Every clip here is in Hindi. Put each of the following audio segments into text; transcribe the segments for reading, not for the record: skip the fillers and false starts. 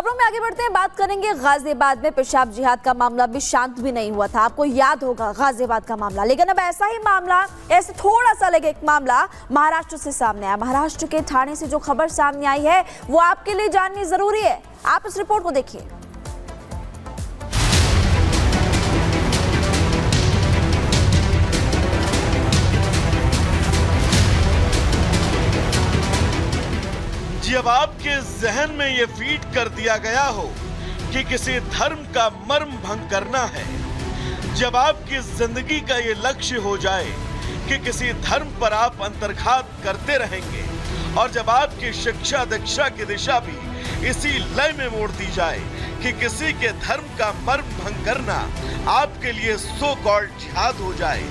खबरों में आगे बढ़ते हैं, बात करेंगे गाजियाबाद में पेशाब जिहाद का मामला भी शांत भी नहीं हुआ था। आपको याद होगा गाजियाबाद का मामला, लेकिन अब ऐसा ही मामला, ऐसे थोड़ा सा अलग एक मामला महाराष्ट्र से सामने आया। महाराष्ट्र के ठाणे से जो खबर सामने आई है वो आपके लिए जाननी जरूरी है। आप इस रिपोर्ट को देखिए। जब आपके जहन में ये फीड कर दिया गया हो कि किसी धर्म का मर्म भंग करना है, जब आपकी जिंदगी का ये लक्ष्य हो जाए कि किसी धर्म पर आप अंतर्घात करते रहेंगे, और जब आपकी शिक्षा दीक्षा की दिशा भी इसी लय में मोड़ दी जाए कि किसी के धर्म का मर्म भंग करना आपके लिए सो कॉल्ड जिहाद हो जाए,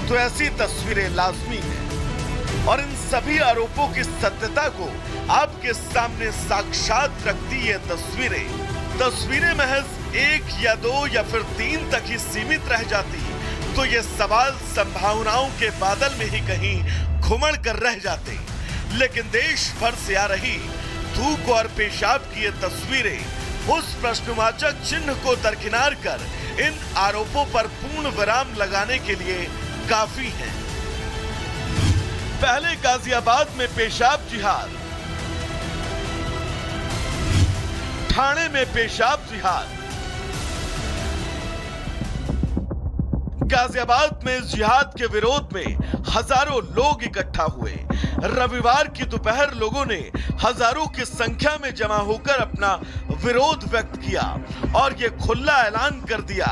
तो ऐसी तस्वीरें लाजमी है। और इन सभी आरोपों की सत्यता को आपके सामने साक्षात रखती ये तस्वीरें महज 1 या 2 या फिर 3 तक ही सीमित रह जाती तो ये सवाल संभावनाओं के बादल में ही कहीं घुमड़ कर रह जाते। लेकिन देश भर से आ रही थूक और पेशाब की ये तस्वीरें उस प्रश्नवाचक चिन्ह को दरकिनार कर इन आरोपों पर पूर्ण विराम लगाने के लिए काफी हैं। पहले गाजियाबाद में पेशाब जिहाद, ठाणे में पेशाब जिहाद। गाजियाबाद में जिहाद के विरोध में हजारों लोग इकट्ठा हुए। रविवार की दोपहर लोगों ने हजारों की संख्या में जमा होकर अपना विरोध व्यक्त किया और ये खुला ऐलान कर दिया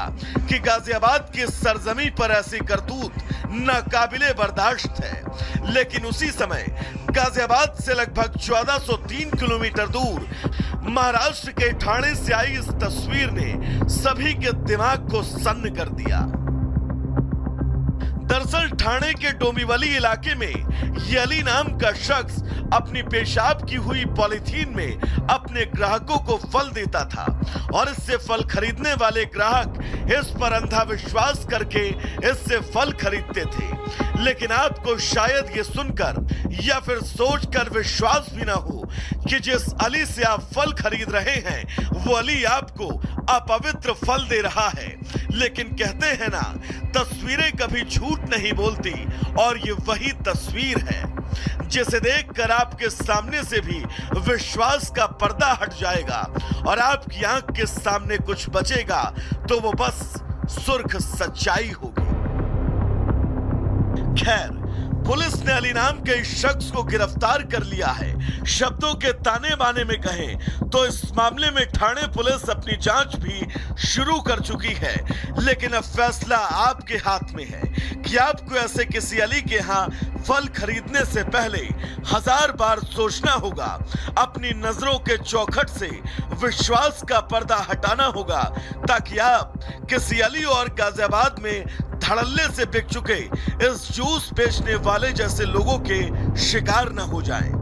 कि गाजियाबाद की सरजमी पर ऐसी करतूत नाकाबिले बर्दाश्त है। लेकिन उसी समय गाजियाबाद से लगभग 1403 किलोमीटर दूर महाराष्ट्र के ठाणे से आई इस तस्वीर ने सभी के दिमाग को सन्न कर दिया। दरअसल ठाणे के डोंबिवली इलाके में ये अली नाम का शख्स अपनी पेशाब की हुई पॉलीथीन में अपने ग्राहकों को फल देता था और इससे फल खरीदने वाले ग्राहक इस पर अंधा विश्वास करके इससे फल खरीदते थे। लेकिन आपको शायद ये सुनकर या फिर सोचकर विश्वास भी ना हो कि जिस अली से आप फल खरीद रहे हैं वो अली आपको अपवित्र फल दे रहा है। लेकिन कहते हैं ना, तस्वीरें कभी झूठ नहीं बोलती, और ये वही तस्वीर है जिसे देखकर आपके सामने से भी विश्वास का पर्दा हट जाएगा और आपकी आंख के सामने कुछ बचेगा तो वो बस सुर्ख सच्चाई होगी। खैर, पुलिस ने अली नाम के इस शख्स को गिरफ्तार कर लिया है। शब्दों के ताने बाने में कहें तो इस मामले में ठाणे पुलिस अपनी जांच भी शुरू कर चुकी है। लेकिन अब फैसला आपके हाथ में है कि आपको ऐसे किसी अली के यहाँ फल खरीदने से पहले 1000 बार सोचना होगा, अपनी नजरों के चौखट से विश्वास का पर्दा हटाना होगा, ताकि आप किसी अली और गाजियाबाद में धड़ल्ले से बिक चुके इस जूस बेचने वाले जैसे लोगों के शिकार न हो जाएं।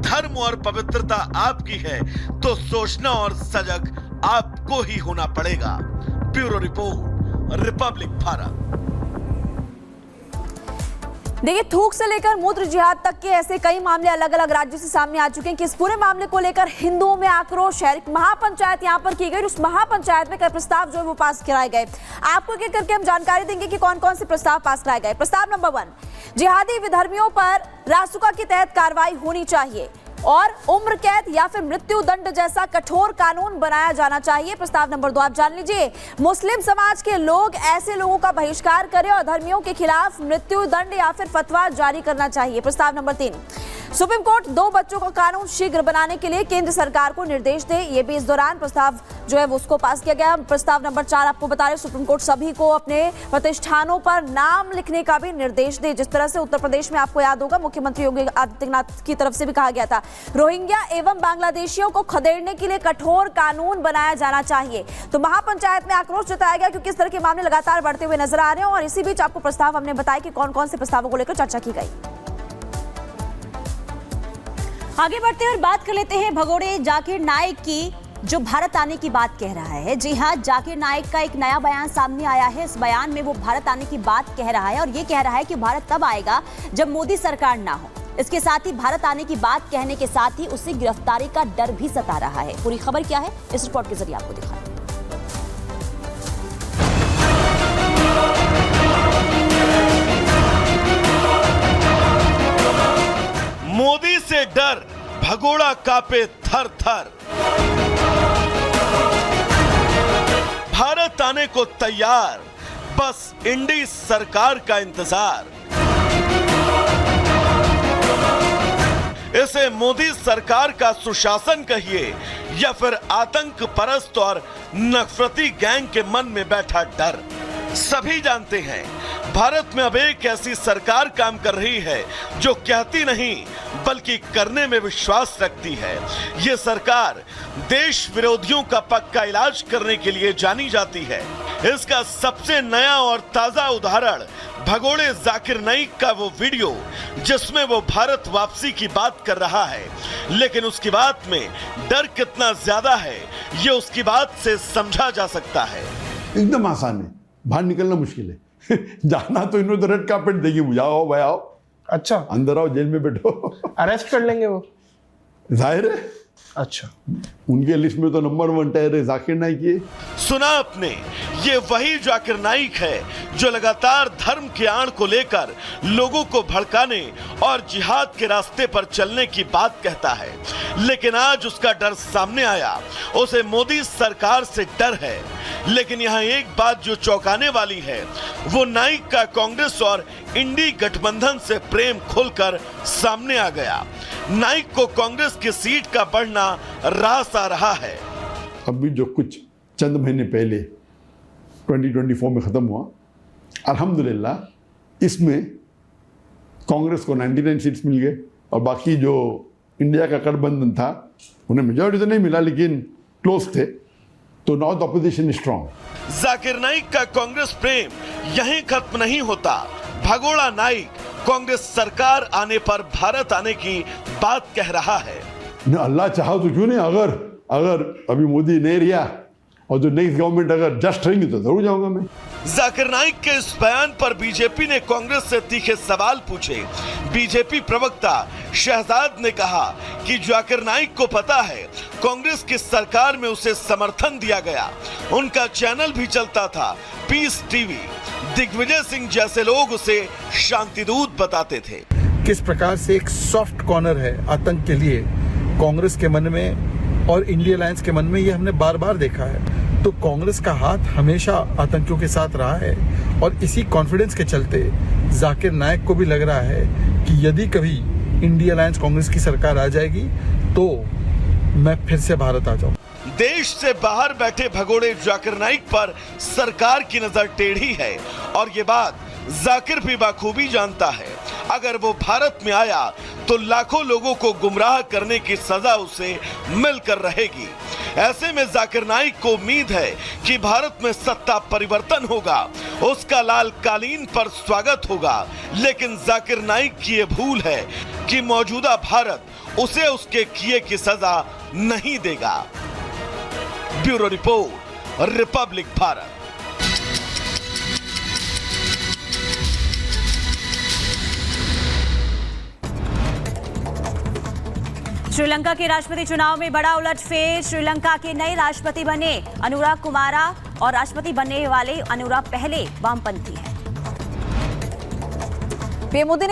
धर्म और पवित्रता आपकी है तो सोचना और सजग आपको ही होना पड़ेगा। Bureau report, Republic Bharat. देखिए, थूक से लेकर मूत्र जिहाद तक के ऐसे कई मामले अलग अलग राज्यों से सामने आ चुके हैं कि इस पूरे मामले को लेकर हिंदुओं में आक्रोश है। एक महापंचायत यहां पर की गई, उस महापंचायत में कई प्रस्ताव जो है वो पास कराए गए। आपको एक एक करके हम जानकारी देंगे कि कौन कौन से प्रस्ताव पास कराए गए। प्रस्ताव नंबर 1, जिहादी विधर्मियों पर रासुका के तहत कार्रवाई होनी चाहिए और उम्र कैद या फिर मृत्यु दंड जैसा कठोर कानून बनाया जाना चाहिए। प्रस्ताव नंबर 2 आप जान लीजिए, मुस्लिम समाज के लोग ऐसे लोगों का बहिष्कार करें और धर्मियों के खिलाफ मृत्यु दंड या फिर फतवा जारी करना चाहिए। प्रस्ताव नंबर 3, सुप्रीम कोर्ट 2 बच्चों का कानून शीघ्र बनाने के लिए केंद्र सरकार को निर्देश दे। ये भी इस दौरान प्रस्ताव जो है उसको पास किया गया। प्रस्ताव नंबर 4 आपको बता रहे, सुप्रीम कोर्ट सभी को अपने प्रतिष्ठानों पर नाम लिखने का भी निर्देश दे। जिस तरह से उत्तर प्रदेश में आपको याद होगा मुख्यमंत्री योगी आदित्यनाथ की तरफ से भी कहा गया था, रोहिंग्या एवं बांग्लादेशियों को खदेड़ने के लिए कठोर कानून बनाया जाना चाहिए। तो महापंचायत में आक्रोश जताया गया क्योंकि इस तरह के मामले लगातार बढ़ते हुए नजर आ रहे हैं। और इसी बीच आपको प्रस्ताव हमने बताया कि कौन कौन से प्रस्तावों को लेकर चर्चा की गई। आगे बढ़ते हैं और बात कर लेते हैं भगोड़े जाकिर नाइक की, जो भारत आने की बात कह रहा है। जी हाँ, जाकिर नाइक का एक नया बयान सामने आया है। इस बयान में वो भारत आने की बात कह रहा है और ये कह रहा है कि भारत तब आएगा जब मोदी सरकार ना हो। इसके साथ ही भारत आने की बात कहने के साथ ही उसे गिरफ्तारी का डर भी सता रहा है। पूरी खबर क्या है, इस रिपोर्ट के जरिए आपको दिखाएं। मोदी से डर, भगोड़ा कांपे थर थर। भारत आने को तैयार, बस इंडी सरकार का इंतजार। इसे मोदी सरकार का सुशासन कहिए या फिर आतंक परस्त और नफरती गैंग के मन में बैठा डर। सभी जानते हैं भारत में अब एक ऐसी सरकार काम कर रही है जो कहती नहीं बल्कि करने में विश्वास रखती है। ये सरकार देश विरोधियों का पक्का इलाज करने के लिए जानी जाती है। इसका सबसे नया और ताजा उदाहरण भगोड़े जाकिर नाइक का वो वीडियो जिसमें वो भारत वापसी की बात कर रहा है, लेकिन उसकी बात में डर कितना ज्यादा है ये उसकी बात से समझा जा सकता है। एकदम आसान है, बाहर निकलना मुश्किल है। जाना तो इन्होंने रेड कार्पेट देगी, मुझे आओ भाई आओ, अच्छा अंदर आओ, जेल में बैठो, अरेस्ट कर लेंगे वो, जाहिर है। अच्छा उनके लिस्ट में तो नंबर 1 टायर जाकिर नाइक ये। सुना आपने, ये वही जाकिर नाइक है जो लगातार धर्म के आड़ को लेकर लोगों को भड़काने और जिहाद के रास्ते पर चलने की बात कहता है, लेकिन आज उसका डर सामने आया। उसे मोदी सरकार से डर है, लेकिन यहाँ एक बात जो चौंकाने वाली है वो नाइक का कांग्रेस और इंडी गठबंधन से प्रेम खुलकर सामने आ गया। नाइक को कांग्रेस की सीट का बढ़ना रास आ रहा है। अभी जो कुछ चंद महीने पहले 2024 में खत्म हुआ, अल्हम्दुलिल्लाह इसमें कांग्रेस को 99 सीट्स मिल गए और बाकी जो इंडिया का गठबंधन था उन्हें मेजॉरिटी तो नहीं मिला लेकिन क्लोज थे, तो now the opposition is strong. Zakir Naik का कांग्रेस प्रेम यहीं खत्म नहीं होता। भगोड़ा नाइक कांग्रेस सरकार आने पर भारत आने की बात कह रहा है। न अल्लाह चाहा तो क्यों नहीं, अगर अभी मोदी नहीं रिया और जो नेक्स्ट गवर्नमेंट अगर जस्ट रहेंगी तो जरूर जाऊंगा मैं। जाकिर नाइक के इस बयान पर बीजेपी ने कांग्रेस से तीखे सवाल पूछे। बीजेपी प्रवक्ता शहजाद ने कहा कि जाकिर नाइक को पता है कांग्रेस की सरकार में उसे समर्थन दिया गया, उनका चैनल भी चलता था पीस टीवी। दिग्विजय सिंह जैसे लोग उसे शांतिदूत बताते थे। किस प्रकार से एक सॉफ्ट कॉर्नर है आतंक के लिए कांग्रेस के मन में और इंडिया अलायंस के मन में, ये हमने बार बार देखा है। तो कांग्रेस का हाथ हमेशा आतंकियों के साथ रहा है और इसी कॉन्फिडेंस के चलते जाकिर नाइक को भी लग रहा है कि यदि कभी इंडिया अलायंस कांग्रेस की सरकार आ जाएगी तो मैं फिर से भारत आ जाऊं। देश से बाहर बैठे भगोड़े जाकिर नाइक पर सरकार की नजर टेढ़ी है और ये बात जाकिर भी बाखूबी जानता है। अगर वो भारत में आया तो लाखों लोगों को गुमराह करने की सजा उसे मिलकर रहेगी। ऐसे में जाकिर नाइक को उम्मीद है कि भारत में सत्ता परिवर्तन होगा, उसका लाल कालीन पर स्वागत होगा। लेकिन जाकिर नाइक की ये भूल है कि मौजूदा भारत उसे उसके किए की सजा नहीं देगा। Bureau report, Republic Bharat. Sri Lanka के राष्ट्रपति चुनाव में बड़ा उलटफेर। श्रीलंका के नए राष्ट्रपति बने अनुराग कुमारा और राष्ट्रपति बनने वाले अनुराग पहले वामपंथी हैं। पीएम मोदी